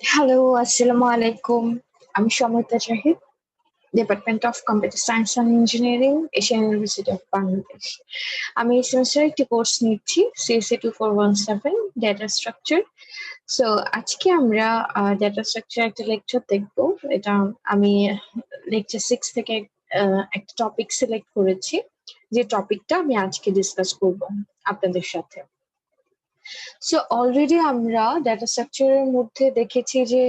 Hello, আসসালামু আলাইকুম। আমি সমতা Zahid, department of computer science and engineering, Asian university of Bangladesh. আমি এই সেমিস্টারে একটি কোর্স নিচ্ছি, সিএসসি 2417 ডেটা স্ট্রাকচার। সো আজকে আমরা ডেটা স্ট্রাকচার একটা লেকচার দেখব। এটা আমি লেকচার 6 থেকে একটা টপিক সিলেক্ট করেছি, যে টপিকটা আমি আজকে ডিসকাস করব আপনাদের সাথে। সো অলরেডি আমরা ডেটা স্ট্রাকচারের মধ্যে দেখেছি যে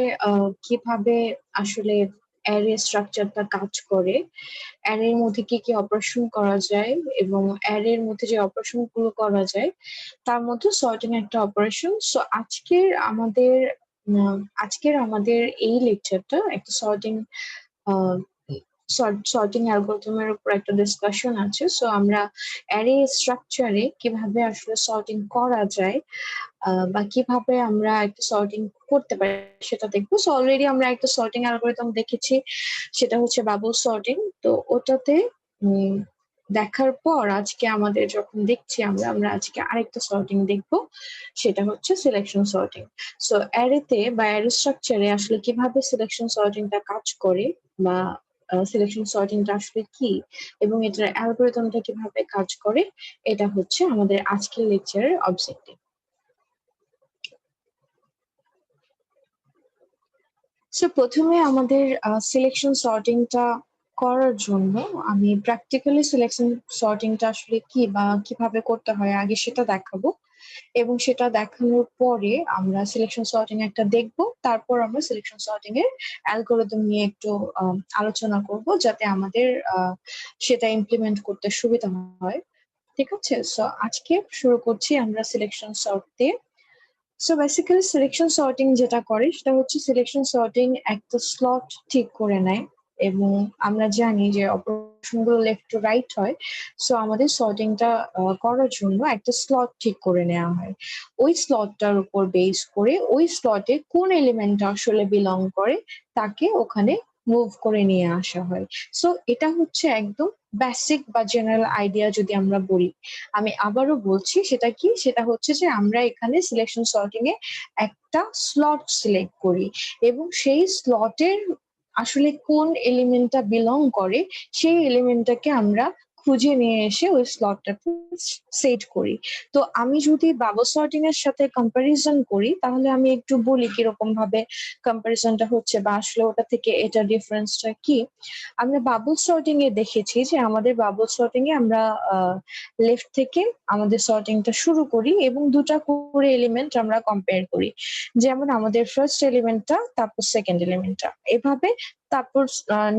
কিভাবে আসলে অ্যারে স্ট্রাকচারটা কাজ করে, অ্যারের মধ্যে কি কি অপারেশন করা যায় এবং অ্যারের মধ্যে যে অপারেশন গুলো করা যায় তার মধ্যে সর্টিং একটা অপারেশন। সো আজকের আমাদের এই লেকচারটা একটা সর্টিং অ্যালগরিদমের উপর একটা ডিসকাশন আছে। সো আমরা অ্যারে স্ট্রাকচারে কিভাবে আসলে সর্টিং করা যায় বা কিভাবে আমরা একটা সর্টিং করতে পারি সেটা দেখবো। সো অলরেডি আমরা একটা সর্টিং অ্যালগরিদম দেখেছি, সেটা হচ্ছে বাবল সর্টিং। তো ওটাতে উম, দেখার পর আজকে আমাদের যখন দেখছি আমরা আজকে আরেকটা সর্টিং দেখবো, সেটা হচ্ছে সিলেকশন সর্টিং। সো অ্যারেতে বা অ্যারে স্ট্রাকচারে আসলে কিভাবে সিলেকশন সর্টিংটা কাজ করে বা সিলেকশন সর্টিংটা আসলে কি এবং এটার অ্যালগরিদমটা কিভাবে কাজ করে, এটা হচ্ছে আমাদের আজকের লেকচারের অবজেক্টিভ। সো প্রথমে আমাদের সিলেকশন সর্টিংটা করার জন্য আমি প্র্যাকটিক্যালি সিলেকশন সর্টিংটা আসলে কি বা কিভাবে করতে হয় আগে সেটা দেখাবো, এবং সেটা দেখানোর পরে আমরা সিলেকশন সর্টিং একটা দেখবো, তারপর আমরা সিলেকশন সর্টিং এর অ্যালগোরিদম নিয়ে একটু আলোচনা করব, যাতে আমাদের সেটা ইমপ্লিমেন্ট করতে সুবিধা হয়। ঠিক আছে, সো আজকে শুরু করছি আমরা সিলেকশন সর্ট দিয়ে। সো বেসিক্যালি সিলেকশন সর্টিং যেটা করে সেটা হচ্ছে সিলেকশন সর্টিং একটা স্লট ঠিক করে নেয়, এবং আমরা জানি যে অপারেশনগুলো লেফট টু রাইট হয়। সো আমাদের সর্টিংটা করার জন্য একটা স্লট ঠিক করে নেওয়া হয়। ওই স্লটটার উপর বেস করে ওই স্লটে কোন এলিমেন্টটা আসলে বিলং করে তাকে ওখানে মুভ করে নিয়ে আসা হয়। সো এটা হচ্ছে একদম বেসিক বা জেনারেল আইডিয়া যদি আমরা বলি। আমি আবারও বলছি, সেটা কি, সেটা হচ্ছে যে আমরা এখানে সিলেকশন সর্টিং এ একটা স্লট সিলেক্ট করি, এবং সেই স্লটের আসলে কোন এলিমেন্টটা বিলং করে সেই এলিমেন্টটাকে আমরা খুঁজে নিয়ে এসে ওই স্লটটাতে সেট করি। তো আমি যদি বাবল সর্টিং এর সাথে কম্পারিজন করি, তাহলে আমি একটু বলি কিরকম ভাবে কম্পারিজনটা হচ্ছে বা আসলে ওটা থেকে এটা ডিফারেন্সটা কি। আমরা বাবল সর্টিং এ দেখেছি যে আমাদের বাবল সর্টিং এ আমরা লেফট থেকে আমাদের সর্টিংটা শুরু করি এবং দুটা করে এলিমেন্ট আমরা কম্পেয়ার করি, যেমন আমাদের ফার্স্ট এলিমেন্টটা তারপর সেকেন্ড এলিমেন্টটা, এভাবে। তারপর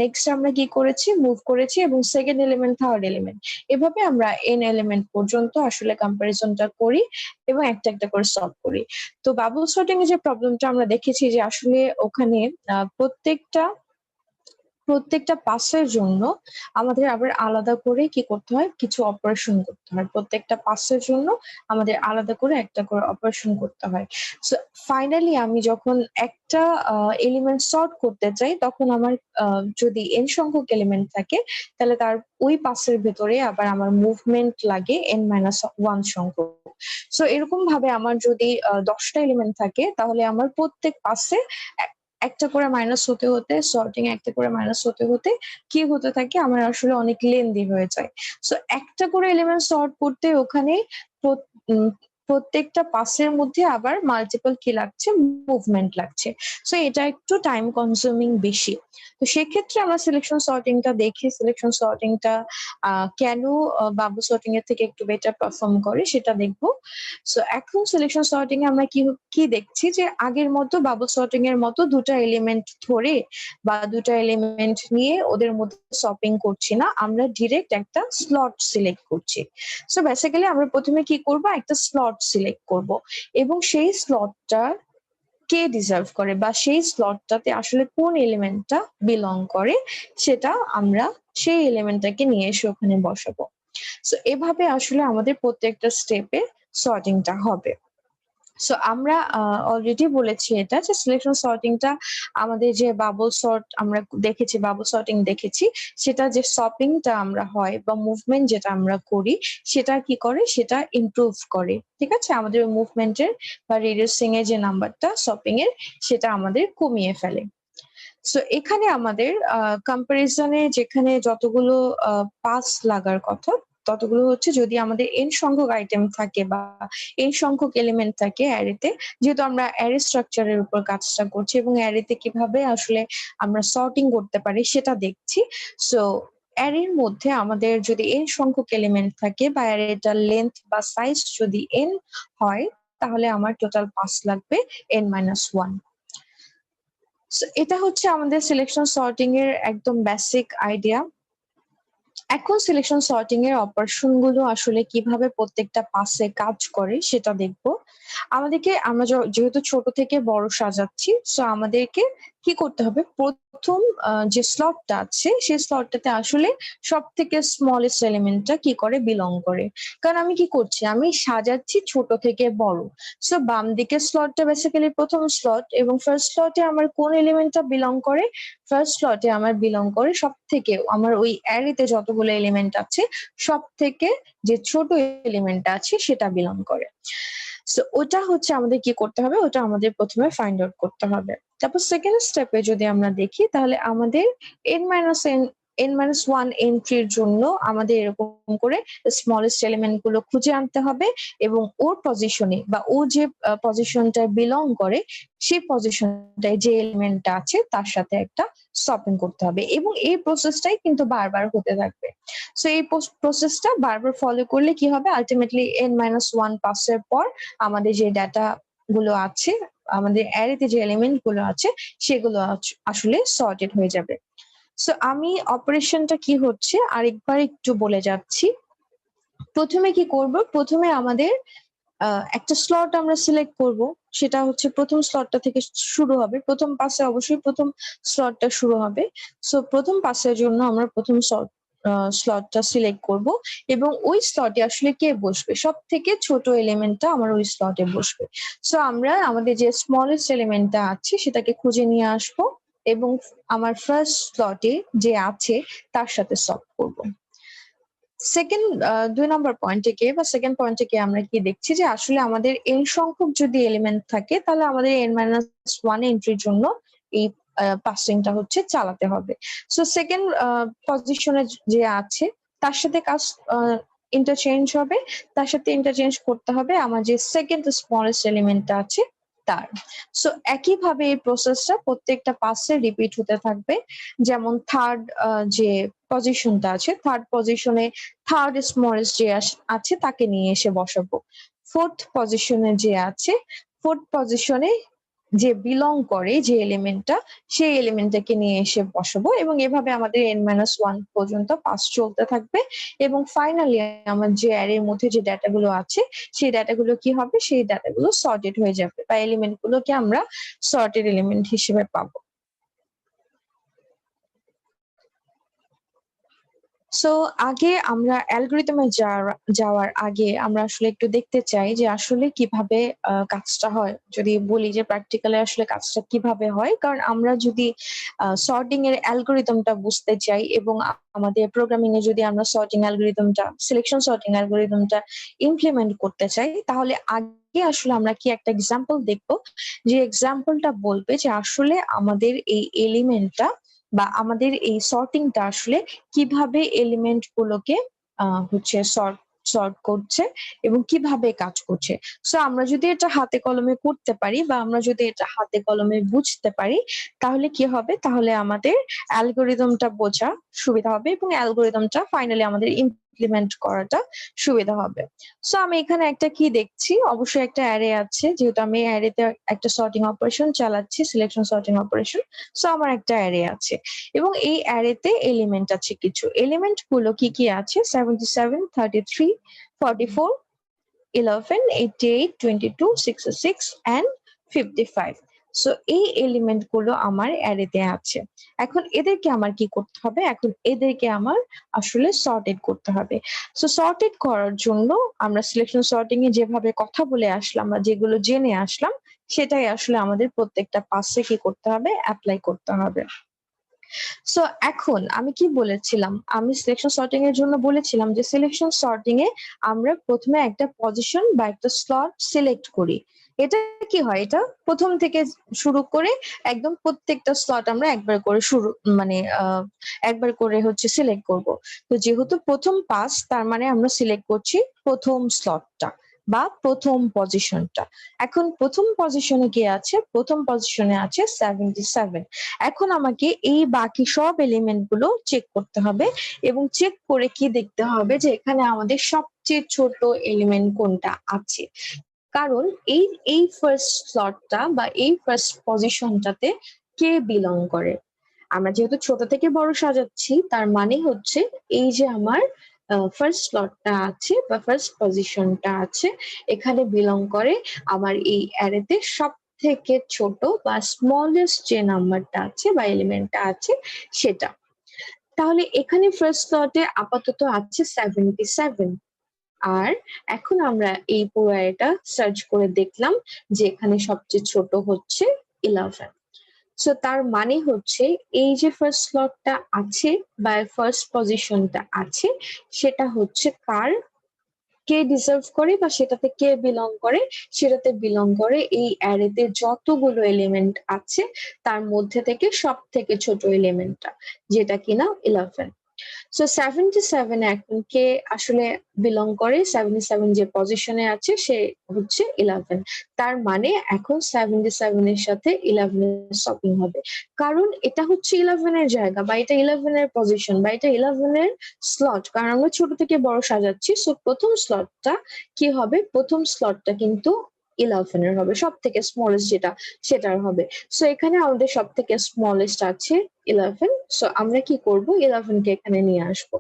নেক্সট আমরা কি করেছি, মুভ করেছি, এবং সেকেন্ড এলিমেন্ট থার্ড এলিমেন্ট, এভাবে আমরা এন এলিমেন্ট পর্যন্ত আসলে কম্পারিজনটা করি এবং একটা একটা করে সলভ করি। তো বাবল সর্টিং এর যে প্রবলেমটা আমরা দেখেছি যে আসলে ওখানে প্রত্যেকটা প্রত্যেকটা পাসের জন্য আমাদের আবার আলাদা করে কি করতে হয়, কিছু অপারেশন করতে হয়। প্রত্যেকটা পাসের জন্য আমাদের আলাদা করে একটা করে অপারেশন করতে হয়। সো ফাইনালি আমি যখন একটা এলিমেন্ট সর্ট করতে চাই, তখন আমার যদি এন সংখ্যক এলিমেন্ট থাকে, তাহলে তার ওই পাসের ভেতরে আবার আমার মুভমেন্ট লাগে n-1 সংখ্যক। সো এরকম ভাবে আমার যদি 10টা এলিমেন্ট থাকে, তাহলে আমার প্রত্যেক পাসে একটা করে মাইনাস হতে হতে, সর্টিং একটা করে মাইনাস হতে হতে কি হতে থাকে, আমার আসলে অনেক লেন্দি হয়ে যায়। সো একটা করে এলিমেন্ট সর্ট করতে ওখানে প্রত্যেকটা পাসের মধ্যে আবার মাল্টিপল কি লাগছে, মুভমেন্ট লাগছে। সো এটা একটু টাইম কনজিউমিং বেশি। তো সেক্ষেত্রে আমরা সিলেকশন সর্টিংটা দেখি, সিলেকশন সর্টিংটা কেন বাবল সর্টিং এর থেকে একটু বেটার পারফর্ম করে সেটা দেখবো। সো এখন সিলেকশন সর্টিং এ আমরা কি কি দেখছি, যে আগের মতো বাবল সর্টিং এর মতো দুটা এলিমেন্ট ধরে বা দুটা এলিমেন্ট নিয়ে ওদের মধ্যে সপিং করছি না, আমরা ডিরেক্ট একটা স্লট সিলেক্ট করছি। সো বেসিক্যালি আমরা প্রথমে কি করব, একটা স্লট সিলেক্ট করব, এবং সেই স্লটটা কে ডিজার্ভ করে বা সেই স্লটটাতে আসলে কোন এলিমেন্টটা বিলং করে, সেটা আমরা সেই এলিমেন্টটাকে নিয়ে এসে ওখানে বসাবো। সো এভাবে আসলে আমাদের প্রত্যেকটা স্টেপে সর্টিংটা হবে। সো আমরা অলরেডি বলেছি এটা যে সিলেকশন সর্টিংটা আমাদের যে বাবল সর্ট আমরা দেখেছি, বাবল সর্টিং দেখেছি, সেটা যে সপিংটা আমরা হয় বা মুভমেন্ট যেটা আমরা করি সেটা কি করে, সেটা ইমপ্রুভ করে। ঠিক আছে? আমাদের মুভমেন্টের বা রিডিউসিং এর যে নাম্বারটা সপিং এর সেটা আমাদের কমিয়ে ফেলে। সো এখানে আমাদের কম্পারিজনে যেখানে যতগুলো পাস লাগার কথা ততগুলো হচ্ছে যদি আমাদের n সংখ্যক আইটেম থাকে বা n সংখ্যক এলিমেন্ট থাকে অ্যারেতে, যেহেতু আমরা অ্যারে স্ট্রাকচারের উপর কাজটা করছি এবং অ্যারেতে কিভাবে আসলে আমরা সর্টিং করতে পারি সেটা দেখছি। সো অ্যারের মধ্যে আমাদের যদি n সংখ্যক এলিমেন্ট থাকে বা অ্যারেটার লেন্থ বা সাইজ যদি n হয়, তাহলে আমার টোটাল পাস লাগবে n-1। এটা হচ্ছে আমাদের সিলেকশন সর্টিং এর একদম বেসিক আইডিয়া। এখন সিলেকশন সর্টিং এর অপারেশন গুলো আসলে কিভাবে প্রত্যেকটা পাসে কাজ করে সেটা দেখব। আমরা যেহেতু ছোট থেকে বড় সাজাচ্ছি, সো আমাদেরকে কি করতে হবে, প্রথম যে স্লটটা আছে সেই স্লটটাতে আসলে সব থেকে স্মলেস্ট এলিমেন্টটা কি করে বিলং করে। কারণ আমি কি করছি, আমি সাজাচ্ছি ছোট থেকে বড়। সো বাম দিকের স্লটটা বেসিক্যালি প্রথম স্লট, এবং ফার্স্ট স্লটে আমার কোন এলিমেন্টটা বিলং করে, ফার্স্ট স্লটে আমার বিলং করে সব থেকে আমার ওই অ্যারেতে যতগুলো এলিমেন্ট আছে সব থেকে যে ছোট এলিমেন্টটা আছে সেটা বিলং করে। সো ওটা হচ্ছে আমাদের কি করতে হবে, ওটা আমাদের প্রথমে ফাইন্ড আউট করতে হবে। তারপর সেকেন্ড স্টেপে যদি আমরা দেখি তাহলে আমাদের n-1 এন্ট্রির জন্য আমাদের এরকম করে স্মলেস্ট এলিমেন্ট গুলো খুঁজে আনতে হবে এবং ওর পজিশনে বা ও যে পজিশনটায় বিলং করে সেই পজিশনটায় যে এলিমেন্টটা আছে তার সাথে একটা সপিং করতে হবে, এবং এই প্রসেসটাই কিন্তু বারবার হতে থাকবে। সো এই প্রসেসটা বারবার ফলো করলে কি হবে, আলটিমেটলি n-1 পাসের পর আমাদের যে ডাটা গুলো আছে, আমাদের অ্যারেতে যে এলিমেন্ট গুলো আছে সেগুলো আসলে সর্টেড হয়ে যাবে। সো আমি অপারেশনটা কি হচ্ছে আরেকবার একটু বলে যাচ্ছি। প্রথমে কি করব, প্রথমে আমাদের একটা স্লট আমরা সিলেক্ট করব, সেটা হচ্ছে প্রথম স্লটটা থেকে শুরু হবে, প্রথম পাসে অবশ্যই প্রথম স্লটটা শুরু হবে। সো প্রথম পাসের জন্য আমরা প্রথম স্লটটা সিলেক্ট করব এবং ওই স্লটে আসলে কে বসবে, সব থেকে ছোট এলিমেন্টটা আমার ওই স্লটে বসবে। সো আমরা আমাদের যে স্মলেস্ট এলিমেন্টটা আছে সেটাকে খুঁজে নিয়ে আসব এবং আমার ফার্স্ট স্লটে যে আছে তার সাথে সলভ করব। সেকেন্ড ২ নম্বর পয়েন্টে গিয়ে বা সেকেন্ড পয়েন্টে গিয়ে আমরা কি দেখছি যে আসলে আমাদের n সংখ্যক যদি এলিমেন্ট থাকে তাহলে আমাদের n-1 এন্ট্রির জন্য এই পাসিংটা হচ্ছে চালাতে হবে। সো সেকেন্ড পজিশনে যে আছে তার সাথে কাজ ইন্টারচেঞ্জ হবে, তার সাথে ইন্টারচেঞ্জ করতে হবে আমার যে সেকেন্ড স্মলেস্ট এলিমেন্টটা আছে তার। সো একইভাবে এই প্রসেসটা প্রত্যেকটা পাসে রিপিট হতে থাকবে। যেমন থার্ড যে পজিশনটা আছে, থার্ড পজিশনে থার্ড স্মলেস্ট যে আছে তাকে নিয়ে এসে বসাবো। ফোর্থ পজিশনে যে আছে, ফোর্থ পজিশনে যে বিলং করে যে এলিমেন্টটা সেই এলিমেন্টটাকে নিয়ে এসে বসাবো, এবং এভাবে আমাদের n-1 পর্যন্ত পাস চলতে থাকবে। এবং ফাইনালি আমার যে অ্যারের মধ্যে যে ডাটাগুলো আছে সেই ডাটাগুলো কি হবে, সেই ডাটাগুলো সর্টেড হয়ে যাবে বা এলিমেন্ট গুলোকে আমরা সর্টেড এলিমেন্ট হিসেবে পাবো। সো আগে আমরা অ্যালগরিদমে যাওয়ার আগে আমরা আসলে একটু দেখতে চাই যে আসলে কিভাবে কাজটা হয়। যদি বলি যে প্র্যাকটিক্যালি আসলে কাজটা কিভাবে হয়, কারণ আমরা যদি সর্টিং এর অ্যালগরিদমটা বুঝতে চাই এবং আমাদের প্রোগ্রামিং এ যদি আমরা সর্টিং অ্যালগরিদমটা, সিলেকশন সর্টিং অ্যালগরিদমটা ইমপ্লিমেন্ট করতে চাই, তাহলে আগে আসলে আমরা কি একটা এক্সাম্পল দেখবো, যে এক্সাম্পলটা বলবে যে আসলে আমাদের এই এলিমেন্টটা বা আমাদের এই সর্টিংটা আসলে কিভাবে এলিমেন্ট গুলোকে হচ্ছে সর্ট করছে এবং কিভাবে কাজ করছে। সো আমরা যদি এটা হাতে কলমে করতে পারি বা আমরা যদি এটা হাতে কলমে বুঝতে পারি তাহলে কি হবে, তাহলে আমাদের অ্যালগরিদমটা বোঝা সুবিধা হবে এবং অ্যালগরিদমটা ফাইনালি আমাদের ইমপ্লিমেন্ট করাটা সুবিধা হবে। সো আমি এখানে একটা কি দেখছি, অবশ্যই একটা অ্যারে আছে, যেহেতু আমি অ্যারেতে একটা সর্টিং অপারেশন চালাচ্ছি, সিলেকশন সর্টিং অপারেশন। সো আমার একটা অ্যারে আছে এবং এই অ্যারেতে এলিমেন্ট আছে কিছু। এলিমেন্ট গুলো কি কি আছে, 77, 33, 44, 11, 88, 22, 66 and 55। সো এই এলিমেন্ট গুলো আমার অ্যারেতে আছে। এখন এদেরকে আমার কি করতে হবে? এখন এদেরকে আমার আসলে সর্টেড করতে হবে। সো সর্টেড করার জন্য আমরা সিলেকশন সর্টিং এ যেভাবে কথা বলে আসলাম বা যেগুলো জেনে আসলাম, সেটাই আসলে আমাদের প্রত্যেকটা পাসে কি করতে হবে? এপ্লাই করতে হবে। সো এখন আমি কি বলেছিলাম? আমি সিলেকশন সর্টিং এর জন্য বলেছিলাম যে সিলেকশন সর্টিং এ আমরা ১ম এ একটা পজিশন বা একটা স্লট সিলেক্ট করি। এটা কি হয়? এটা ১ম থেকে শুরু করে একদম প্রত্যেকটা স্লট আমরা একবার করে মানে একবার করে হচ্ছে সিলেক্ট করব। তো যেহেতু ১ম পাস তার মানে আমরা সিলেক্ট করছি ১ম স্লটটা বা ১ম পজিশনটা। এখন ১ম পজিশনে কে আছে? ১ম পজিশনে আছে 77। এখন আমাকে এই বাকি সব এলিমেন্ট গুলো চেক করতে হবে এবং চেক করে কি দেখতে হবে যে এখানে আমাদের সবচেয়ে ছোট এলিমেন্ট কোনটা আছে। কারণ এই ফার্স্ট স্লটটা বা এই ফার্স্ট পজিশনটাতে কে বিলং করে। আমরা যেহেতু ছোট থেকে বড় সাজাচ্ছি তার মানে হচ্ছে এই যে আমার ফার্স্ট স্লটটা আছে বা ফার্স্ট পজিশনটা আছে এখানে বিলং করে আমার এই অ্যারেতে সব থেকে ছোট বা স্মলেস্ট যে নাম্বারটা আছে বা এলিমেন্টটা আছে সেটা। তাহলে এখানে ফার্স্ট স্লটে আপাতত আছে 77। আর এখন আমরা এই পুরো অ্যারেটা সার্চ করে দেখলাম যে এখানে সবচেয়ে ছোট হচ্ছে 11। সো তার মানে হচ্ছে এই যে ফার্স্ট স্লটটা আছে বা ফার্স্ট পজিশনটা আছে সেটা হচ্ছে কার, কে ডিজার্ভ করে বা সেটাতে কে বিলং করে, সেটাতে বিলং করে এই অ্যারেতে যতগুলো এলিমেন্ট আছে তার মধ্যে থেকে সব থেকে ছোট এলিমেন্টটা যেটা কিনা 11। সো 77 এখন কে আসলে বিলং করে, 77 যে পজিশনে আছে সে হচ্ছে 11। তার মানে এখন 77 এর সাথে 11 এর সপিং হবে। কারণ এটা হচ্ছে 11 এর জায়গা বা এটা 11 এর পজিশন বা এটা 11 এর স্লট। কারণ আমরা ছোট থেকে বড় সাজাচ্ছি। সো প্রথম স্লটটা কি হবে? প্রথম স্লটটা কিন্তু 11 এর হবে। সবথেকে স্মলেস্ট যেটা সেটার হবে। সো এখানে আমাদের সবথেকে স্মলেস্ট আছে 11। সো আমরা কি করব? 11 কে এখানে নিয়ে আসবো।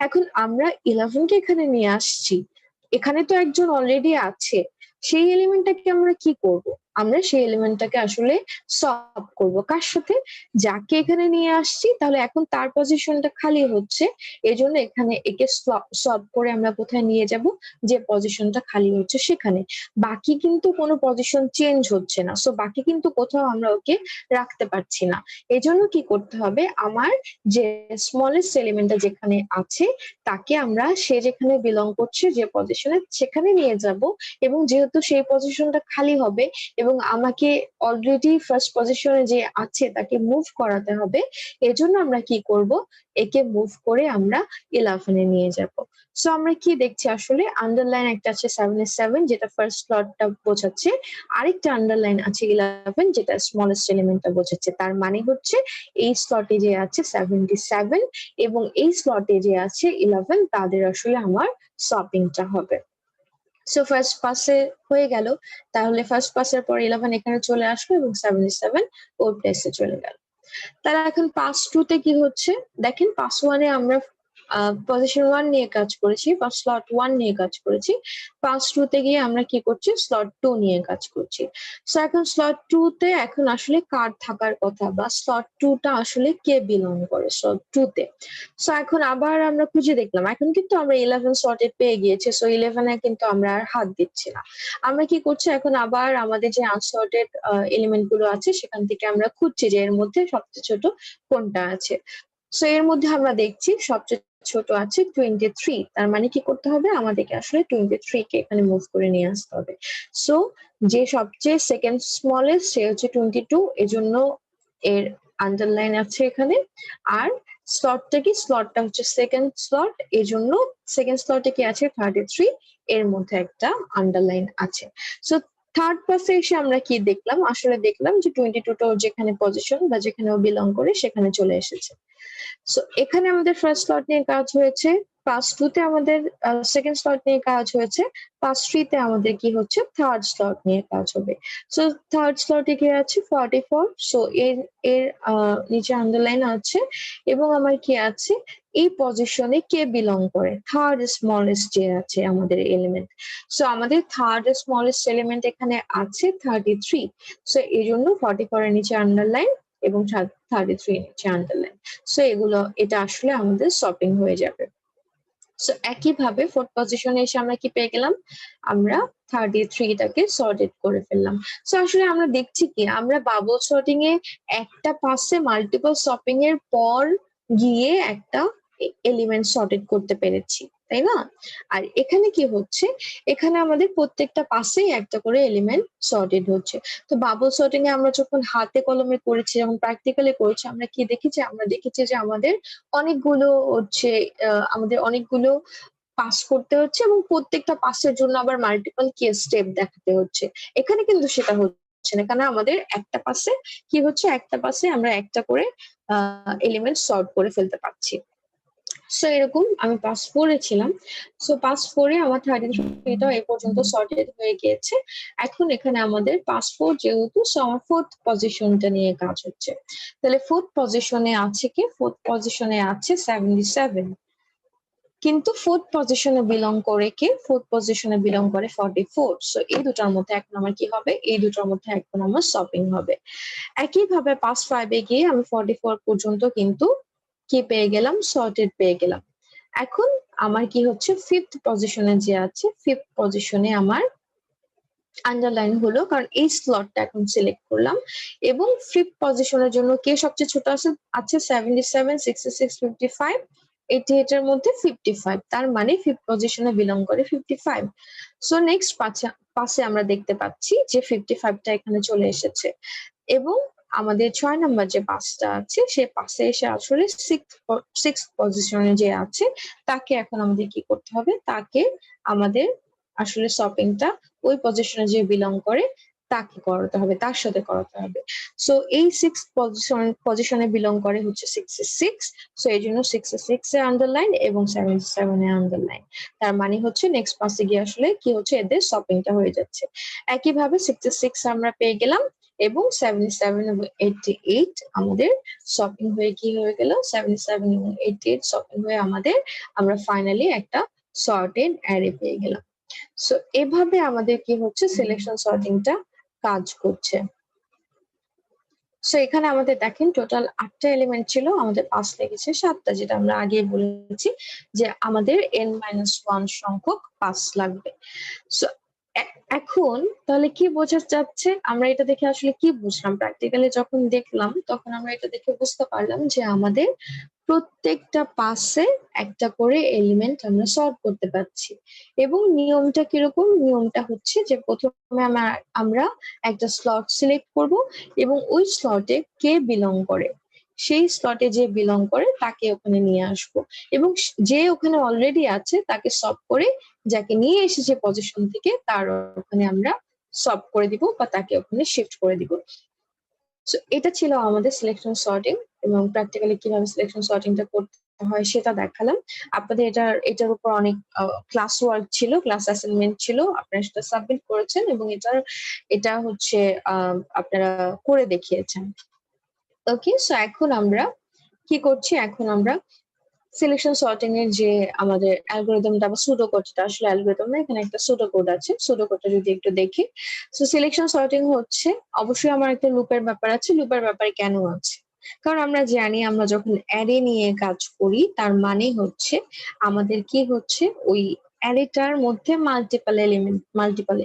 এখন আমরা 11 কে এখানে নিয়ে আসছি। এখানে তো একজন অলরেডি আছে। সেই এলিমেন্টটাকে আমরা কি করব? আমরা সেই এলিমেন্টটাকে আসলে সলভ করব। কার সাথে? যাকে এখানে নিয়ে আসছি তাহলে এখন তার পজিশনটা খালি হচ্ছে। এজন্য এখানে একে সলভ করে আমরা কোথায় নিয়ে যাব? যে পজিশনটা খালি হচ্ছে সেখানে। বাকি কিন্তু কোনো পজিশন চেঞ্জ হচ্ছে না। সো বাকি কিন্তু কোথাও আমরা ওকে রাখতে পারছি না। এজন্য কি করতে হবে? আমার যে স্মলেস্ট এলিমেন্টটা যেখানে আছে তাকে আমরা সে যেখানে বিলং করছে যে পজিশনে সেখানে নিয়ে যাব এবং যেহেতু সেই পজিশনটা খালি হবে এবং আমাকে অলরেডি ফার্স্ট পজিশনে যে আছে তাকে মুভ করাতে হবে, এজন্য আমরা কি করব? একে মুভ করে আমরা 11 এ নিয়ে যাব। সো আমরা কি দেখছি আসলে? আন্ডারলাইন একটা আছে 77 যেটা ফার্স্ট স্লটটা বোঝাচ্ছে, আরেকটা আন্ডারলাইন আছে 11 যেটা স্মলেস্ট এলিমেন্টটা বোঝাচ্ছে। তার মানে হচ্ছে এই স্লটে যে আছে 77 এবং এই স্লটে যে আছে 11 তাদের আসলে আমার সপিংটা হবে। সো ফার্স্ট পাসে হয়ে গেল। তাহলে ফার্স্ট পাসের পর 11 এখানে চলে আসলো এবং 77 ওর প্লেসে চলে গেল। তাহলে এখন পাস 2 তে কি হচ্ছে? দেখেন পাস 1 এ আমরা পজিশন 1 নিয়ে কাজ করেছি বা স্লট 1 নিয়ে কাজ করেছি। পাস 2 তে গিয়ে আমরা কি করছি? স্লট 2 নিয়ে কাজ করছি। সো এখন স্লট 2 তে এখন আসলে কার থাকার কথা বা স্লট 2 টা আসলে কে বিলং করে স্লট 2 তে। সো এখন আবার আমরা খুঁজে দেখলাম। এখন কিন্তু আমরা 11 স্লটে পেয়ে গিয়েছি। সো 11 এ কিন্তু আমরা আর হাত দিচ্ছি না। আমরা কি করছি? এখন আবার আমাদের যে আনসর্টেড এলিমেন্ট গুলো আছে সেখান থেকে আমরা খুঁজছি যে এর মধ্যে সবচেয়ে ছোট কোনটা আছে। সো এর মধ্যে আমরা দেখছি সবচেয়ে ছোট আছে 23। তার মানে কি করতে হবে? আমাদেরকে আসলে 23 কে এখানে মুভ করে নিয়ে আসতে হবে। সো যে সবচেয়ে সেকেন্ড স্মলেস্ট সে হচ্ছে 22, এজন্য এর আন্ডারলাইন আছে এখানে। আর স্লটটা কি? স্লটটা হচ্ছে সেকেন্ড স্লট, এজন্য সেকেন্ড স্লটে কি আছে? 33, এর মধ্যে একটা আন্ডারলাইন আছে। সো থার্ড পাসে এসে আমরা কি দেখলাম? আসলে দেখলাম যে 22 টা ওর যেখানে পজিশন বা যেখানে ও বিলং করে সেখানে চলে এসেছে। সো এখানে আমাদের ফার্স্ট স্লট নিয়ে কাজ হয়েছে। পাস 2 তে আমাদের সেকেন্ড স্লট নিয়ে কাজ হয়েছে, পাস 3 তে আমাদের কি হচ্ছে থার্ড স্লট নিয়ে কাজ হবে। সো থার্ড স্লটে কি আছে 44, সো এর এর নিচে আন্ডারলাইন আছে এবং আমার কি আছে এই পজিশনে কে বিলং করে, থার্ড স্মলেস্ট যে আছে আমাদের এলিমেন্ট। সো আমাদের থার্ড স্মলেস্ট এলিমেন্ট এখানে আছে 33, সো এই জন্য 44 এর নিচে আন্ডারলাইন এবং 33 এর নিচে আন্ডারলাইন। সো এটা আসলে আমাদের শপিং হয়ে যাবে। সো একইভাবে ফোর্থ পজিশনে এসে আমরা কি পেয়ে গেলাম, আমরা 33 টাকে সর্টেড করে ফেললাম। সো আসলে আমরা দেখছি কি আমরা বাবল সর্টিং এ একটা পাসে মাল্টিপল শপিং এর পর গিয়ে একটা এলিমেন্ট সর্টেড করতে পেরেছি, তাই না? আর এখানে কি হচ্ছে, এখানে আমাদের প্রত্যেকটা পাশেই একটা করে এলিমেন্ট সর্টেড হচ্ছে। তো বাবল সর্টিং এ আমরা যখন হাতে কলমে করেছি, যখন প্র্যাকটিক্যালি করেছি, আমরা কি দেখেছি, আমরা দেখেছি যে আমাদের অনেকগুলো হচ্ছে আমাদের অনেকগুলো পাস করতে হচ্ছে এবং প্রত্যেকটা পাসের জন্য আবার মাল্টিপল কেস স্টেপ দেখাতে হচ্ছে। এখানে কিন্তু সেটা হচ্ছে না, কারণ আমাদের একটা পাসে কি হচ্ছে, একটা পাসে আমরা একটা করে এলিমেন্ট সর্ট করে ফেলতে পারছি। সো এরকম আমি পাস 4 এ ছিলাম। সো পাস 4 এ আমার 33টাও এই পর্যন্ত সর্টেড হয়ে গিয়েছে। এখন এখানে আমাদের পাস 4 যেহেতু, সো আমার ফোর্থ পজিশনটা নিয়ে কাজ হচ্ছে। তাহলে ফোর্থ পজিশনে আছে কি, ফোর্থ পজিশনে আছে 77, কিন্তু ফোর্থ পজিশনে বিলং করে কে, ফোর্থ পজিশনে বিলং করে 44। সো এই দুটার মধ্যে এখন আমার কি হবে, এই দুটার মধ্যে এখন আমার শপিং হবে। একইভাবে পাস 5 এ গিয়ে আমি 44 পর্যন্ত কিন্তু কি পেয়ে গেলাম, সর্টেড পেয়ে গেলাম। এখন আমার কি হচ্ছে, ফিফথ পজিশনে যে আছে, ফিফথ পজিশনে আমার আন্ডারলাইন হলো, কারণ এই স্লটটা এখন সিলেক্ট করলাম এবং ফিফথ পজিশনের জন্য কে সবচেয়ে ছোট আছে, 77, 66, 55, 88 এর মধ্যে 55, তার মানে ফিফথ পজিশনে বিলং করে 55। সো নেক্সট পাশে আমরা দেখতে পাচ্ছি যে 55টা এখানে চলে এসেছে এবং আমাদের 6 নাম্বার যে পাসটা আছে সে পাশে এসে আসলে সিক্স পজিশনে যে আছে তাকে এখন আমাদের কি করতে হবে, তাকে আমাদের আসলে শপিংটা ওই পজিশনে যে বিলং করে তাকে করাতে হবে, তার সাথে করাতে হবে। সো এই সিক্স পজিশনে বিলং করে হচ্ছে 66, সো এই জন্য 66 এ আন্ডারলাইন এবং 77 এ আন্ডারলাইন। তার মানে হচ্ছে নেক্সট পাসে গিয়ে আসলে কি হচ্ছে, এদের শপিংটা হয়ে যাচ্ছে। একইভাবে 66 আমরা পেয়ে গেলাম এবং 77 এবং 88 আমাদের শপিং হয়ে কি হয়ে গেল, 77 এবং 88 শপিং হয়ে আমাদের আমরা ফাইনালি একটা সর্টেড অ্যারে পেয়ে গেলাম। সো এভাবে আমাদের কি হচ্ছে, সিলেকশন সর্টিংটা কাজ করছে। সো এখানে আমাদের দেখেন টোটাল 8টা এলিমেন্ট ছিল, আমাদের পাস লেগেছে 7টা, যেটা আমরা আগে বলেছি যে আমাদের n-1 সংখ্যক পাস লাগবে। সো এখন তাহলে কি বোঝা যাচ্ছে, আমরা এটা দেখে আসলে কি বুঝলাম, প্র্যাকটিক্যালি যখন দেখলাম তখন আমরা এটা দেখে বুঝতে পারলাম যে আমাদের প্রত্যেকটা পাসে একটা করে এলিমেন্ট আমরা সলভ করতে পারছি। এবং নিয়মটা কিরকম, নিয়মটা হচ্ছে যে প্রথমে আমরা একটা স্লট সিলেক্ট করব এবং ওই স্লটে কে বিলং করে, সেই স্লটে যে বিলং করে তাকে ওখানে নিয়ে আসবো এবং যে ওখানে অলরেডি আছে তাকে সলভ করে যাকে নিয়ে এসেছে পজিশন থেকে তার ওখানে আমরা সলভ করে দিব বা তাকে ওখানে শিফট করে দিব। সো এটা ছিল আমাদের সিলেকশন সর্টিং এবং প্র্যাকটিক্যালি কিভাবে সিলেকশন সর্টিংটা করতে হয় সেটা দেখালাম। আপনাদের এটার উপর অনেক ক্লাস ওয়ার্ক ছিল, ক্লাস অ্যাসাইনমেন্ট ছিল, আপনারা সেটা সাবমিট করেছেন এবং এটা হচ্ছে আপনারা করে দেখিয়েছেন। ওকে, সো এখন আমরা কি করছি, এখন আমরা সিলেকশন সর্টিং এর যে আমাদের অ্যালগরিদমটা বা সুডো কোডটা, আসলে অ্যালগরিদম না, এখানে একটা সুডো কোড আছে, সুডো কোডটা যদি একটু দেখি। সো সিলেকশন সর্টিং হচ্ছে, অবশ্যই আমার একটা লুপের ব্যাপার আছে। লুপের ব্যাপারে কেন আছে, কারণ আমরা জানি আমরা যখন অ্যারে নিয়ে কাজ করি তার মানে হচ্ছে আমাদের কি হচ্ছে, ওই অ্যারেটার মধ্যে মাল্টিপল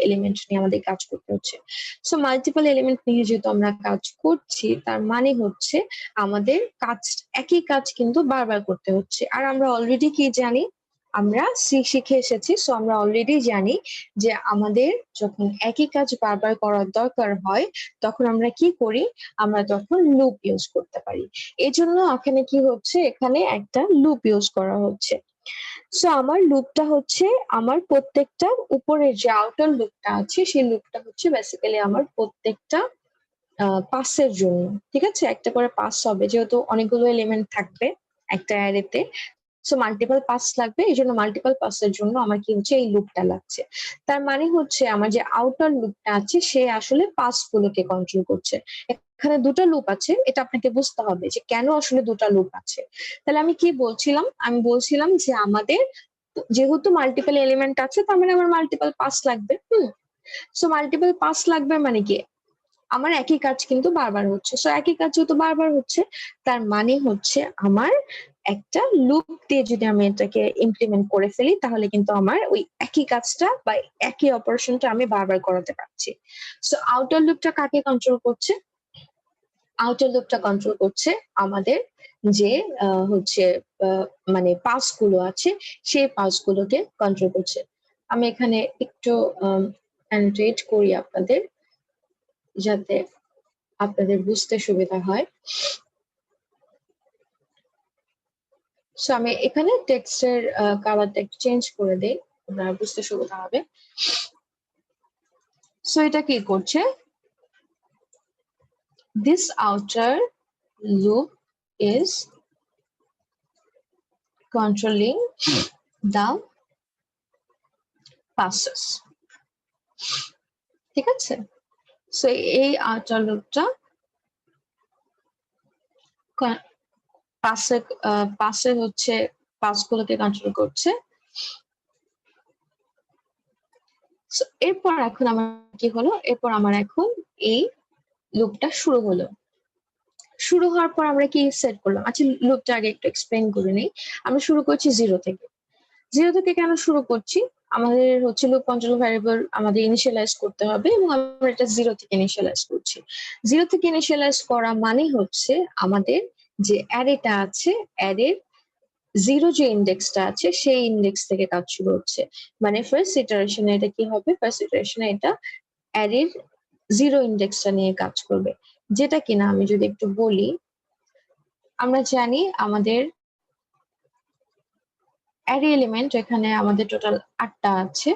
এলিমেন্ট নিয়ে আমাদের কাজ করতে হচ্ছে। সো মাল্টিপল এলিমেন্ট নিয়ে যেহেতু আমরা কাজ করছি তার মানে হচ্ছে আমাদের একই কাজ কিন্তু বারবার করতে হচ্ছে। আর আমরা অলরেডি কি জানি, আমরা শিখে এসেছি, সো আমরা অলরেডি জানি যে আমাদের যখন একই কাজ বারবার করার দরকার হয় তখন আমরা কি করি, আমরা তখন লুপ ইউজ করতে পারি। এজন্য এখানে কি হচ্ছে, এখানে একটা লুপ ইউজ করা হচ্ছে। সো আমার লুপটা হচ্ছে, আমার প্রত্যেকটা উপরের যে আউটার লুপটা আছে সেই লুপটা হচ্ছে বেসিক্যালি আমার প্রত্যেকটা পাসের জন্য। ঠিক আছে, একটা করে পাস হবে, যেহেতু অনেকগুলো এলিমেন্ট থাকবে একটা অ্যারেতে, সো মাল্টিপল পাস লাগবে, এই জন্য মাল্টিপল পাসের জন্য আমার কি হচ্ছে এই লুপটা লাগছে। তার মানে হচ্ছে আমার যে আউটার লুপটা আছে সে আসলে পাস গুলোকে কন্ট্রোল করছে। এখানে দুটো লুপ আছে, এটা আপনাকে বুঝতে হবে যে কেন আসলে দুটো লুপ আছে। তাহলে আমি কি বলছিলাম, আমি বলছিলাম যে আমাদের যেহেতু মাল্টিপল এলিমেন্ট আছে তার মানে আমার মাল্টিপল পাস লাগবে। সো মাল্টিপল পাস লাগবে মানে কি আমার একই কাজ কিন্তু বারবার হচ্ছে। সো একই কাজ যেহেতু বারবার হচ্ছে তার মানে হচ্ছে আমার একটা লুপ দিয়ে যদি আমি এটাকে ইমপ্লিমেন্ট করে ফেলি তাহলে কিন্তু আমার ওই একই কাজটা বা একই অপারেশনটা আমি বারবার করাতে পারছি। সো আউটার লুপটা কাকে কন্ট্রোল করছে? আউটার লুপটা কন্ট্রোল করছে আমাদের যে হচ্ছে মানে পাস গুলো আছে সেই পাস গুলোকে কন্ট্রোল করছে। আমি এখানে একটু অ্যানোটেট করি আপনাদের, যাতে আপনাদের বুঝতে সুবিধা হয়। সো আমি এখানে টেক্সটের কালারটা একটু চেঞ্জ করে দেই, আপনারা বুঝতে সুবিধা হবে। সো এটা কি করছে, this outer loop is controlling the passes, ঠিক আছে? সো এই আউটার লুপটা পাসে হচ্ছে পাসগুলোকে কন্ট্রোল করছে। এরপর এখন আমার কি হলো, এরপর আমার এখন এই লুপটা শুরু হলো। শুরু হওয়ার পর আমরা কি সেট করলাম, আচ্ছা লুপটা আগে একটু এক্সপ্লেন করে নিই। আমরা শুরু করছি 0 থেকে। 0 থেকে কেন শুরু করছি, আমাদের হচ্ছে লুপ কন্ট্রোল ভ্যারিয়েবল আমাদের ইনিশিয়ালাইজ করতে হবে এবং আমরা এটা 0 থেকে ইনিশিয়ালাইজ করছি। 0 থেকে ইনিশিয়ালাইজ করা মানে হচ্ছে আমাদের যে অ্যারেটা আছে, অ্যারের 0 যে ইন্ডেক্সটা আছে সেই ইন্ডেক্স থেকে কাজ শুরু হচ্ছে। মানে ফার্স্ট ইটারেশনে এটা কি হবে, ফার্স্ট ইটারেশনে এটা অ্যারের 0 ইন্ডেক্সটা নিয়ে কাজ করবে। যেটা কিনা আমি যদি একটু বলি, আমরা জানি আমাদের অ্যারে এলিমেন্ট এখানে আমাদের টোটাল 8টা আছে।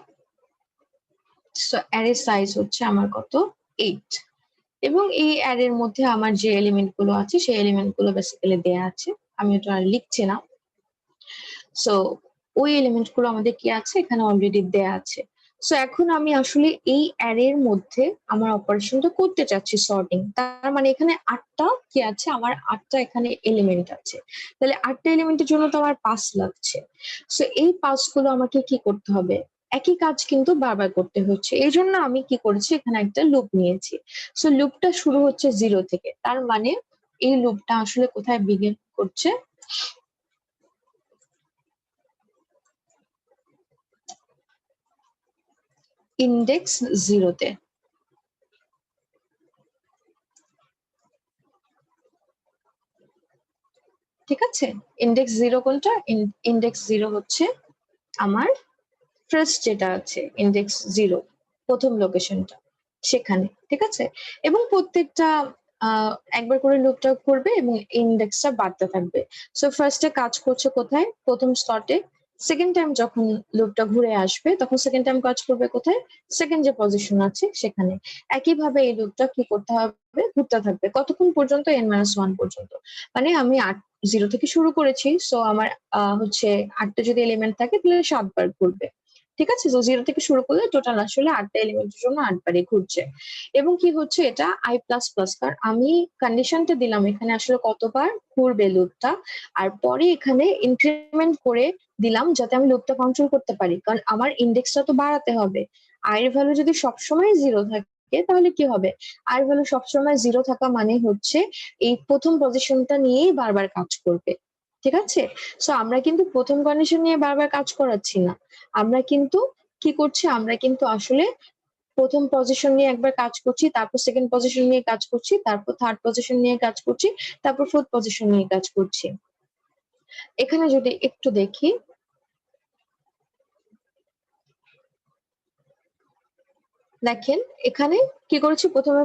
সো অ্যারে সাইজ হচ্ছে আমার কত, 8। এবং এই অ্যারের মধ্যে আমার যে এলিমেন্ট গুলো আছে সেই এলিমেন্ট গুলো বেসিক্যালি দেয়া আছে, আমি ওটা আর লিখছি না। সো ওই এলিমেন্ট গুলো আমাদের কি আছে এখানে অলরেডি দেয়া আছে। সো এখন আমি আসলে এই অ্যারের মধ্যে আমার অপারেশনটা করতে চাচ্ছি সর্টিং, তার মানে এখানে 8টা কি আছে, আমার 8টা এখানে এলিমেন্ট আছে। তাহলে 8টা এলিমেন্টের জন্য তো আমার পাস লাগছে। সো এই পাস গুলো আমাকে কি করতে হবে, একই কাজ কিন্তু বারবার করতে হচ্ছে, এই জন্য আমি কি করেছি এখানে একটা লুপ নিয়েছি। সো লুপটা শুরু হচ্ছে 0 থেকে, তার মানে এই লুপটা আসলে কোথায় বিগিন করছে, ইন্ডেক্স 0-তে। ঠিক আছে, ইন্ডেক্স 0 কোনটা, ইন্ডেক্স 0 হচ্ছে আমার ফার্স্ট যেটা আছে ইন্ডেক্স 0 প্রথম লোকেশনটা সেখানে। ঠিক আছে, এবং প্রত্যেকটা একবার করে লুপটা করবে এবং ইন্ডেক্সটা বাড়তে থাকবে। সো ফার্স্টে কাজ করছে কোথায়, প্রথম স্লটে। সেকেন্ড টাইম যখন লুপটা ঘুরে আসবে তখন সেকেন্ড টাইম কাজ করবে কোথায়, সেকেন্ড যে পজিশন আছে সেখানে। একইভাবে এই লুপটা কি করতে হবে, ঘুরতে থাকবে কতক্ষণ পর্যন্ত, n-1 পর্যন্ত। মানে আমি 0 থেকে শুরু করেছি, সো আমার হচ্ছে 8টা যদি এলিমেন্ট থাকে তাহলে 7 বার ঘুরবে। ঠিক আছে, তো 0 থেকে শুরু করলে টোটাল আসলে 8টা এলিমেন্টের জন্য 8 বারই ঘুরছে। এবং কি হচ্ছে এটা i++, কারণ আমি কন্ডিশনটা দিলাম এখানে আসলে কতবার ঘুরবে লুপটা, আর পরে এখানে ইনক্রিমেন্ট করে দিলাম যাতে আমি লুপটা কন্ট্রোল করতে পারি, কারণ আমার ইন্ডেক্সটা তো বাড়াতে হবে। i এর ভ্যালু যদি সবসময় 0 থাকে তাহলে কি হবে, i এর ভ্যালু সবসময় 0 থাকা মানে হচ্ছে এই প্রথম পজিশনটা নিয়েই বারবার কাজ করবে। ঠিক আছে, সো আমরা কিন্তু প্রথম কন্ডিশন নিয়ে বারবার কাজ করাচ্ছি না, আমরা কিন্তু কি করছি, আমরা কিন্তু আসলে প্রথম পজিশন নিয়ে একবার কাজ করছি, তারপর সেকেন্ড পজিশন নিয়ে কাজ করছি, তারপর থার্ড পজিশন নিয়ে কাজ করছি, তারপর ফোর্থ পজিশন নিয়ে কাজ করছি। এখানে যদি একটু দেখি, দেখেন এখানে কি করেছি, প্রথমে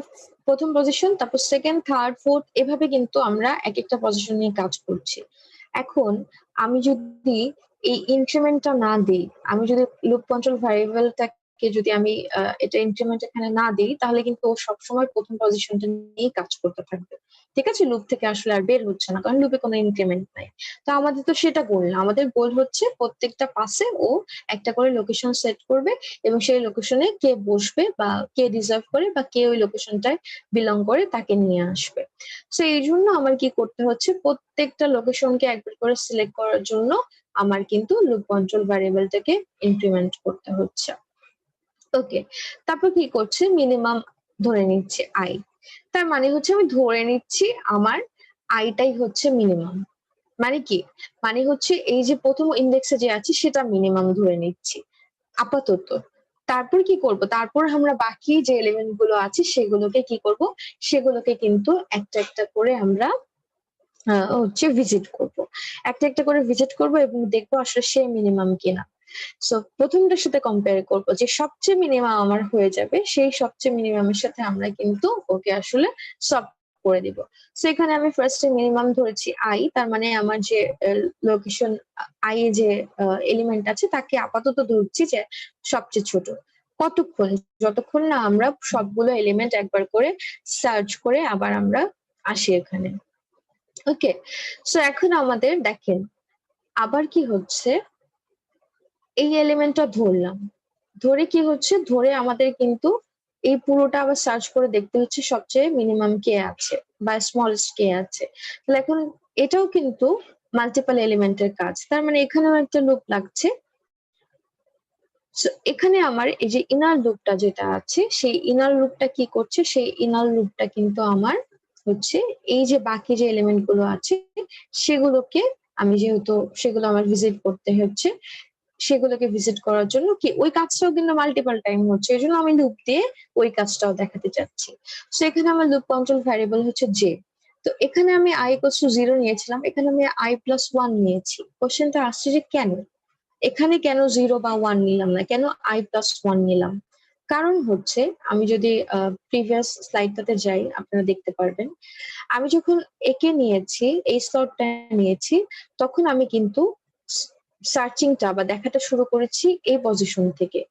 প্রথম পজিশন, তারপর সেকেন্ড, থার্ড, ফোর্থ, এভাবে কিন্তু আমরা এক একটা পজিশন নিয়ে কাজ করছি। এখন আমি যদি এই ইনক্রিমেন্টটা না দিই, আমি যদি লুপ কন্ট্রোল ভ্যারিয়েবলটাকে কে যদি আমি এটা ইনক্রিমেন্ট এখানে না দিই, তাহলে কিন্তু ও সবসময় প্রথম পজিশনটা নিয়েই কাজ করতে থাকবে। ঠিক আছে? লুপ থেকে আসলে আর বের হচ্ছে না, কারণ লুপে কোনো ইনক্রিমেন্ট নাই। তো আমাদের তো সেটা গোল না। আমাদের গোল হচ্ছে প্রত্যেকটা পাসে ও একটা করে লোকেশন সেট করবে এবং সেই লোকেশনে কে বসবে বা কে ডিজার্ভ করে বা কে ওই লোকেশনটায় বিলং করে তাকে নিয়ে আসবে। সো এইজন্য আমার কি করতে হচ্ছে, প্রত্যেকটা লোকেশনকে একবার করে সিলেক্ট করার জন্য আমার কিন্তু লুপ কন্ট্রোল ভ্যারিয়েবলটাকে ইনক্রিমেন্ট করতে হচ্ছে। ওকে, তারপর কি করছে, মিনিমাম ধরে নিচ্ছে আই। তার মানে হচ্ছে আমি ধরে নিচ্ছি আমার আইটাই হচ্ছে মিনিমাম। মানে কি, মানে হচ্ছে এই যে প্রথম ইন্ডেক্সে যে আছে সেটা মিনিমাম ধরে নিচ্ছি আপাতত। তারপর কি করব, তারপর আমরা বাকি যে এলিমেন্ট গুলো আছে সেগুলোকে কি করব, সেগুলোকে কিন্তু একটা একটা করে আমরা হচ্ছে ভিজিট করব। একটা একটা করে ভিজিট করব এবং দেখবো আসলে সে মিনিমাম কিনা। সো প্রথমটার সাথে কম্পেয়ার করব, যে সবচেয়ে মিনিমাম আমার হয়ে যাবে সেই সবচেয়ে মিনিমামের সাথে আমরা কিন্তু ওকে আসলে সব করে দিব। সো এখানে আমি ফার্স্টে মিনিমাম ধরেছি আই, তার মানে আমার যে লোকেশন আই এ যে এলিমেন্ট আছে তাকে আপাতত ধরছি যে সবচেয়ে ছোট। কতক্ষণ, যতক্ষণ না আমরা সবগুলো এলিমেন্ট একবার করে সার্চ করে আবার আমরা আসি এখানে। ওকে, সো এখন আমাদের দেখেন আবার কি হচ্ছে, এই এলিমেন্টটা ধরলাম, ধরে কি হচ্ছে, ধরে আমাদের কিন্তু এই পুরোটা আবার সার্চ করে দেখতে হচ্ছে সবচেয়ে মিনিমাম কে আছে বা স্মলেস্ট কে আছে। তাহলে এখন এটাও কিন্তু মাল্টিপল এলিমেন্টের কাজ, তার মানে এখানেও একটা লুপ লাগছে। এখানে আমার এই যে ইনার লুপটা যেটা আছে, সেই ইনার লুপটা কি করছে, সেই ইনার লুপটা কিন্তু আমার হচ্ছে এই যে বাকি যে এলিমেন্ট গুলো আছে সেগুলোকে আমি যেহেতু সেগুলো আমার ভিজিট করতে হচ্ছে, সেগুলোকে ভিজিট করার জন্য কি ওই কাজটাও কিন্তু মাল্টিপল টাইম হচ্ছে, এই জন্য আমি লুপ দিয়ে ওই কাজটাও দেখাতে চাচ্ছি। তো এখানে আমার লুপ কন্ট্রোল ভ্যারিয়েবল হচ্ছে জে। তো এখানে আমি আই ইকুয়ালস টু 0 নিয়েছিলাম, এখানে আমি আই প্লাস 1 নিয়েছি। কোশ্চেনটা আসছে যে কেন এখানে কেন 0 বা 1 নিলাম না, কেন আই প্লাস 1 নিলাম? কারণ হচ্ছে, আমি যদি প্রিভিয়াস স্লাইডটাতে যাই আপনারা দেখতে পারবেন, আমি যখন একে নিয়েছি, এই স্লটটা নিয়েছি, তখন আমি কিন্তু সার্চিংটা বা দেখাটা শুরু করেছি এই পজিশন থেকে।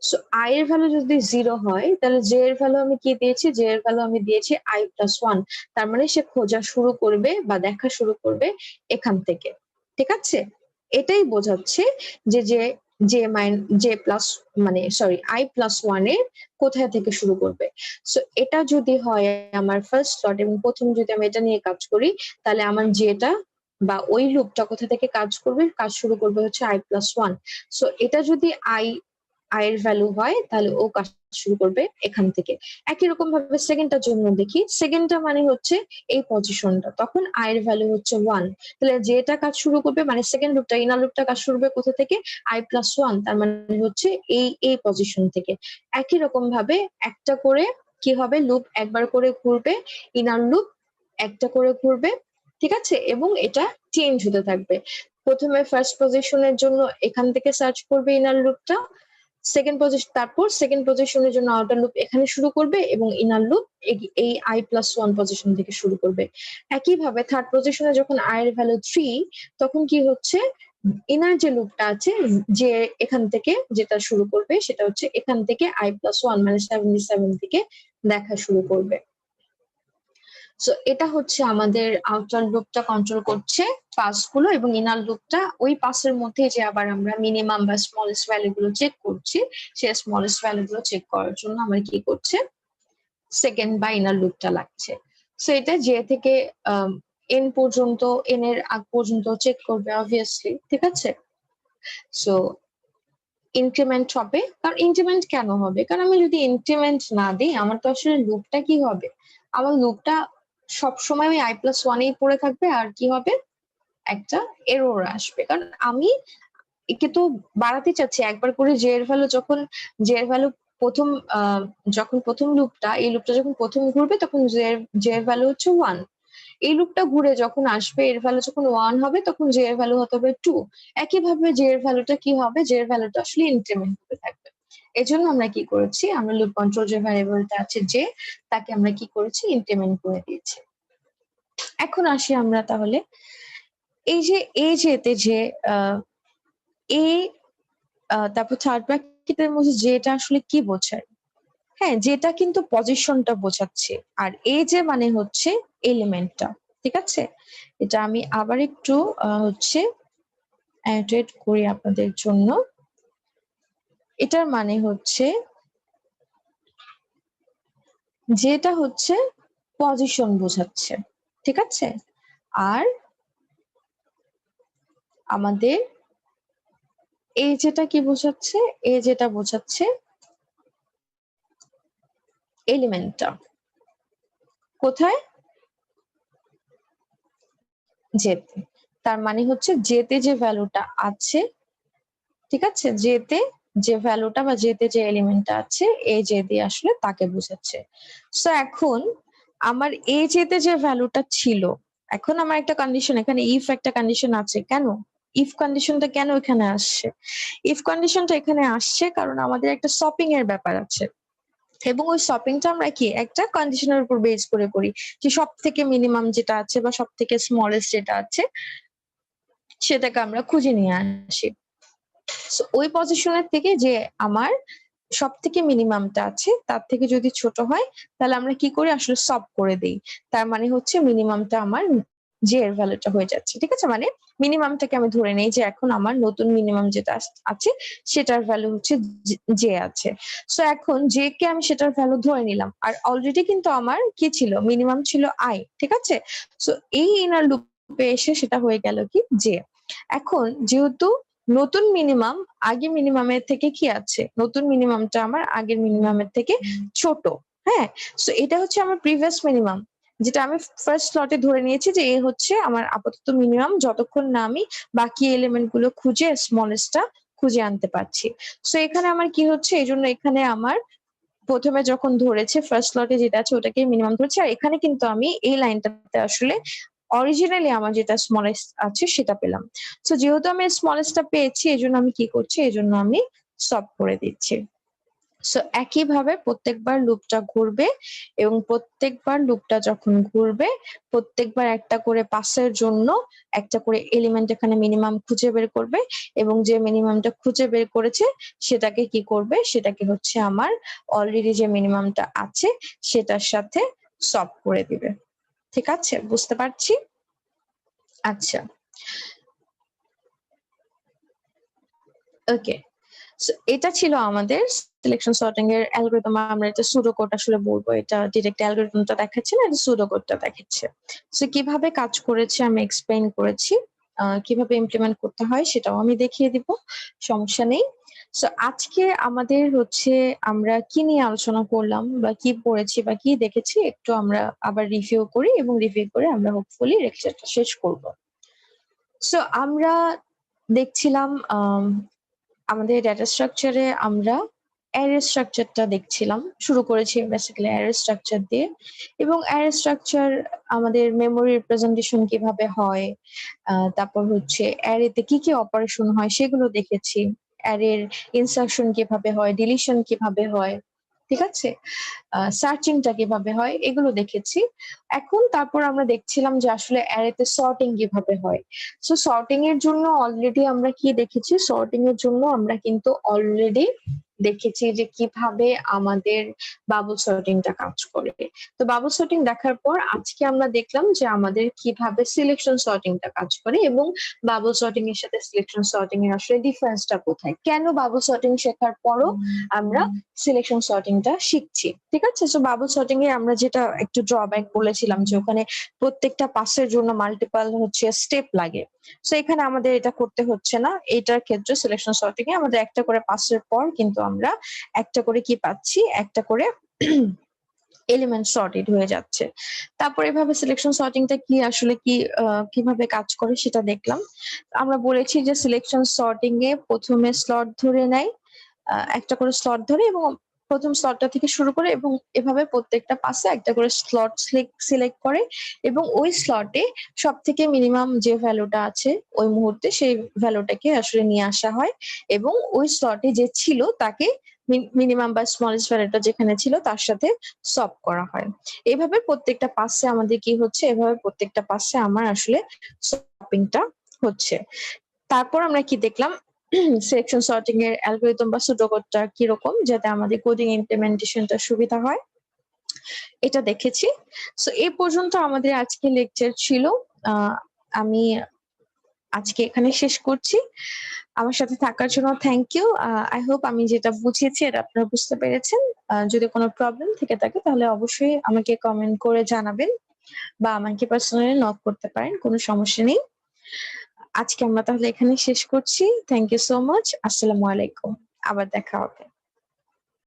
সো আই এর ভ্যালু যদি 0 হয়, তাহলে জে এর ভ্যালু আমি কি দিয়েছি, জে এর ভ্যালু আমি দিয়েছি আই প্লাস 1। তার মানে সে খোঁজা শুরু করবে বা দেখা শুরু করবে এখান থেকে। ঠিক আছে, এটাই বোঝাচ্ছে যে যে জে জে প্লাস মানে সরি আই প্লাস 1 এর কোথায় থেকে শুরু করবে। সো এটা যদি হয় আমার ফার্স্ট স্লট এবং প্রথম যদি আমি এটা নিয়ে কাজ করি, তাহলে আমার যেটা বা ওই লুপটা কোথা থেকে কাজ করবে, কাজ শুরু করবে হচ্ছে আই প্লাস 1। সো এটা যদি আই এর ভ্যালু হয়, তাহলে ও কাজ শুরু করবে এখান থেকে। একই রকম ভাবে সেকেন্ডটার জন্য দেখি, সেকেন্ডটা মানে হচ্ছে এই পজিশনটা, তখন আই এর ভ্যালু হচ্ছে 1। তাহলে যেটা কাজ শুরু করবে মানে সেকেন্ড লুপটা, ইনার লুপটা কাজ শুরু হবে কোথা থেকে, আই প্লাস 1, তার মানে হচ্ছে এই পজিশন থেকে। একই রকম ভাবে একটা করে কি হবে, লুপ একবার করে ঘুরবে, ইনার লুপ একটা করে ঘুরবে। ঠিক আছে, এবং এটা চেঞ্জ হতে থাকবে। প্রথমে ফার্স্ট পজিশনের জন্য এখান থেকে সার্চ করবে ইনার লুপটা, সেকেন্ড পজিশন, তারপর সেকেন্ড পজিশনের জন্য আউটার লুপ এখানে শুরু করবে এবং ইনার লুপ এই আই প্লাস 1 পজিশন থেকে শুরু করবে। একইভাবে থার্ড পজিশনে যখন আই এর ভ্যালু 3, তখন কি হচ্ছে, ইনার যে লুপটা আছে যে এখান থেকে যেটা শুরু করবে সেটা হচ্ছে এখান থেকে আই প্লাস 1 মানে 77 থেকে দেখা শুরু করবে। সো এটা হচ্ছে আমাদের আউটার লুপটা কন্ট্রোল করছে পাস গুলো, এবং ইনার লুপটা ওই পাসের মধ্যে যে আবার আমরা মিনিমাম বা স্মলেস্ট ভ্যালু গুলো চেক করছি, সেই স্মলেস্ট ভ্যালু গুলো চেক করার জন্য আমরা কি করছে, সেকেন্ড বা ইনার লুপটা লাগছে। সো এটা যে থেকে এন পর্যন্ত, এন এর আগ পর্যন্ত চেক করবে অবভিয়াসলি। ঠিক আছে, সো ইনক্রিমেন্ট হবে। কারণ ইনক্রিমেন্ট কেন হবে, কারণ আমি যদি ইনক্রিমেন্ট না দিই আমার তো আসলে লুপটা কি হবে, আমার লুপটা সবসময় ওই আই প্লাস 1 পড়ে থাকবে, আর কি হবে, একটা এরর আসবে। কারণ আমি একে তো বাড়াতে চাচ্ছি একবার করে, জে এর ভ্যালু যখন জে এর ভ্যালু প্রথম যখন প্রথম লুপটা, এই লুপটা যখন প্রথম ঘুরবে তখন জে এর ভ্যালু হচ্ছে 1। এই লুপটা ঘুরে যখন আসবে, এর ভ্যালু যখন 1 হবে তখন জে এর ভ্যালু হতে হবে 2। একইভাবে জে এর ভ্যালুটা কি হবে, জে এর ভ্যালুটা আসলে ইনক্রিমেন্ট হতে থাকবে। এজন্য আমরা কি করেছি, আমরা লুপ কন্ট্রোল যে ভ্যারিয়েবলটা আছে জে, তাকে আমরা কি করেছি, ইনক্রিমেন্ট করে দিয়েছি। এখন আসি আমরা তাহলে এই যে এ যেতে যে এ তারপর থার্ড ব্র্যাকেট ব্র্যাকেটের মধ্যে যেটা আসলে কি বোঝায়? হ্যাঁ, যেটা কিন্তু পজিশনটা বোঝাচ্ছে। আর এই যে মানে হচ্ছে এলিমেন্টটা। ঠিক আছে? এটা আমি আবার একটু হচ্ছে অ্যানোটেট করি আপনাদের জন্য। এটার মানে হচ্ছে যেটা হচ্ছে পজিশন বোঝাচ্ছে। ঠিক আছে? আর আমাদের এই যেটা কি বোঝাচ্ছে? এই যেটা বোঝাচ্ছে এলিমেন্টটা। কোথায়? জেতে। তার মানে হচ্ছে জেতে যে ভ্যালুটা আছে, ঠিক আছে? জেতে যে ভ্যালুটা বা জেতে যে এলিমেন্টটা আছে, এই জে দিয়ে আসলে তাকে বোঝাচ্ছে। সো এখন আমার এই জেতে যে ভ্যালুটা ছিল, এখন আমার একটা কন্ডিশন, এখানে ইফ একটা কন্ডিশন আছে। কেন? ইফ কন্ডিশনটা কেন এখানে আসছে? ইফ কন্ডিশনটা এখানে আসছে কারণ আমাদের একটা শপিং এর ব্যাপার আছে। এবং ওই শপিংটা আমরা কি একটা কন্ডিশনের উপর বেস করে করি, যে সবথেকে মিনিমাম যেটা আছে বা সবথেকে স্মলেস্ট যেটা আছে সেটাকে আমরা খুঁজে নিয়ে আসি। সো ওই পজিশনের থেকে যে আমার সবথেকে মিনিমামটা আছে তার থেকে যদি ছোট হয় তাহলে আমরা কি করি? আসলে সব করে দেই। তার মানে হচ্ছে মিনিমামটা আমার জে এর ভ্যালুটা হয়ে যাচ্ছে। ঠিক আছে? মানে মিনিমামটাকে আমি ধরে নেই যে এখন আমার নতুন মিনিমাম যেটা আছে সেটার ভ্যালু হচ্ছে জে আছে। সো এখন জে কে আমি সেটার ভ্যালু ধরে নিলাম। আর অলরেডি কিন্তু আমার কি ছিল? মিনিমাম ছিল আই। ঠিক আছে? সো এই ইনার লুপে এসে সেটা হয়ে গেল কি? জে। এখন যেহেতু নতুন মিনিমাম আগের মিনিমামের থেকে কি আছে? নতুন মিনিমামটা আমার আগের মিনিমামের থেকে ছোট। হ্যাঁ? সো এটা হচ্ছে আমার প্রিভিয়াস মিনিমাম। যেটা আমি ফার্স্ট স্লটে ধরে নিয়েছি যে এ হচ্ছে আমার আপাতত মিনিমাম যতক্ষণ না আমি বাকি এলিমেন্ট গুলো খুঁজে স্মলেস্টটা খুঁজে আনতে পারছি। সো এখানে আমার কি হচ্ছে? এজন্য এখানে আমার প্রথমে যখন ধরেছে ফার্স্ট স্লটে যেটা আছে ওটাকে মিনিমাম ধরছে। আর এখানে কিন্তু আমি এই লাইনটাতে আসলে অরিজিনালি আমার যেটা স্মলেস্ট আছে সেটা পেলাম। সো যেহেতু আমি স্মলেস্টটা পেয়েছি এজন্য আমি কি করছি? এজন্য আমি সলভ করে দিচ্ছি। সো একইভাবে প্রত্যেকবার লুপটা ঘুরবে এবং প্রত্যেকবার লুপটা যখন ঘুরবে প্রত্যেকবার একটা করে পাসের জন্য একটা করে এলিমেন্ট এখানে মিনিমাম খুঁজে বের করবে এবং যে মিনিমামটা খুঁজে বের করেছে সেটাকে কি করবে? সেটাকে হচ্ছে আমার অলরেডি যে মিনিমামটা আছে সেটার সাথে সলভ করে দিবে। ঠিক আছে? বুঝতে পারছি? আচ্ছা। ওকে। সো এটা ছিল আমাদের সিলেকশন সর্টিং এর অ্যালগরিদম। আমরা এটা সুডো কোড আসলে বলবো। এটা ডিরেক্ট অ্যালগরিদমটা দেখাচ্ছে না, এটা সুডো কোডটা দেখাচ্ছে। সো কিভাবে কাজ করেছে আমি এক্সপ্লেইন করেছি। কিভাবে ইমপ্লিমেন্ট করতে হয় সেটাও আমি দেখিয়ে দিব। সমস্যা নেই। সো আজকে আমাদের হচ্ছে আমরা কি নিয়ে আলোচনা করলাম বা কি পড়েছি বা কি দেখেছি একটু আমরা আবার রিভিউ করি এবং রিভিউ করে আমরা হোপফুলি লেকচারটা শেষ করব। সো আমরা দেখছিলাম আমাদের ডেটা স্ট্রাকচারে আমরা অ্যারে স্ট্রাকচারটা দেখছিলাম। শুরু করেছি বেসিক্যালি অ্যারে স্ট্রাকচার দিয়ে এবং অ্যারে স্ট্রাকচার আমাদের মেমোরি রিপ্রেজেন্টেশন কিভাবে হয়, তারপর হচ্ছে অ্যারেতে কি অপারেশন হয় সেগুলো দেখেছি। অ্যারের ইনসার্শন কিভাবে হয়, ডিলিশন কিভাবে হয়, ঠিক আছে? সার্চিংটা কিভাবে হয় এগুলো দেখেছি। এখন তারপর আমরা দেখছিলাম যে আসলে অ্যারেতে সর্টিং কিভাবে হয়। সো সর্টিং এর জন্য অলরেডি আমরা কি দেখেছি? সর্টিং এর জন্য আমরা কিন্তু অলরেডি দেখেছি যে কিভাবে আমাদের বাবল সর্টিংটা কাজ করে। তো বাবল সর্টিং দেখার পর আজকে আমরা দেখলাম যে আমাদের কিভাবে সিলেকশন সর্টিংটা কাজ করে এবং বাবল সর্টিং এর সাথে সিলেকশন সর্টিং এর আসলে ডিফারেন্সটা কোথায়? কেন বাবল সর্টিং শেখার পরও আমরা সিলেকশন সর্টিংটা শিখছি। ঠিক আছে? সো বাবল সর্টিং এ আমরা যেটা একটু ড্রব্যাক বলেছিলাম যে ওখানে প্রত্যেকটা পাসের জন্য মাল্টিপল হচ্ছে স্টেপ লাগে। সো এখানে আমাদের এটা করতে হচ্ছে না। এটার ক্ষেত্রে সিলেকশন সর্টিং এ আমাদের একটা করে পাসের পর কিন্তু আমরা একটা করে কি পাচ্ছি? একটা করে এলিমেন্ট সর্টেড হয়ে যাচ্ছে। তারপর এভাবে সিলেকশন সর্টিংটা কি আসলে কিভাবে কাজ করে সেটা দেখলাম। আমরা বলেছি যে সিলেকশন সর্টিং এ প্রথমে স্লট ধরে নেয়। একটা করে স্লট ধরে এবং প্রথম স্লটটা থেকে শুরু করে এবং এভাবে প্রত্যেকটা পাসে একটা করে স্লট সিলেক্ট করে এবং ওই স্লটে সবথেকে মিনিমাম যে ভ্যালুটা আছে ওই মুহূর্তে সেই ভ্যালুটাকে আসলে নিয়ে আসা হয় এবং ওই স্লটে যে ছিল তাকে মিনিমাম বা স্মলেস্ট ভ্যালুটা যেখানে ছিল তার সাথে সলভ করা হয়। এভাবে প্রত্যেকটা পাসে আমাদের কি হচ্ছে? এভাবে প্রত্যেকটা পাসে আমার আসলে সলভিংটা হচ্ছে। তারপর আমরা কি দেখলাম? সিলেকশন সর্টিং এর অ্যালগরিদম বা সুডোকোডটা কিরকম, যাতে আমাদের কোডিং ইমপ্লিমেন্টেশনটা সুবিধা হয়, এটা দেখেছি। সো এই পর্যন্ত আমাদের আজকে লেকচার ছিল। আমি আজকে এখানে শেষ করছি। আমার সাথে থাকার জন্য থ্যাংক ইউ। আই হোপ আমি যেটা বুঝিয়েছি এটা আপনারা বুঝতে পেরেছেন। যদি কোনো প্রবলেম থেকে থাকে তাহলে অবশ্যই আমাকে কমেন্ট করে জানাবেন বা আমাকে পার্সোনালি নক করতে পারেন, কোনো সমস্যা নেই। আজকে আমরা তাহলে এখানে শেষ করছি। Thank you so much. আসসালামু আলাইকুম। আবার দেখা হবে।